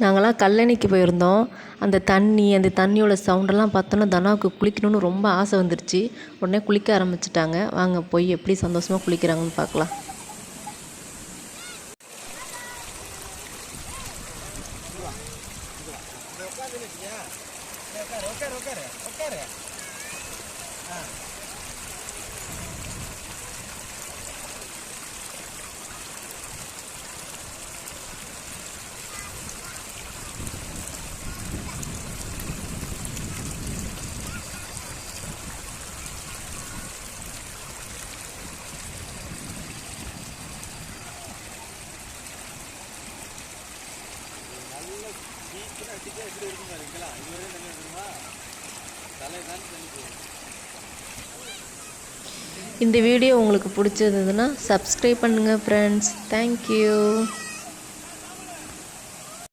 நாங்களாம் கல்லணைக்கு போயிருந்தோம். அந்த தண்ணியோட சவுண்டெல்லாம் பார்த்தோன்னா தனாவுக்கு குளிக்கணும்னு ரொம்ப ஆசை வந்துருச்சு. உடனே குளிக்க ஆரம்பிச்சிட்டாங்க. வாங்க போய் எப்படி சந்தோஷமாக குளிக்கிறாங்கன்னு பார்க்கலாம். இந்த வீடியோ உங்களுக்கு பிடிச்சிருந்ததுன்னா சப்ஸ்கிரைப் பண்ணுங்கள் ஃப்ரெண்ட்ஸ். தேங்க்யூ.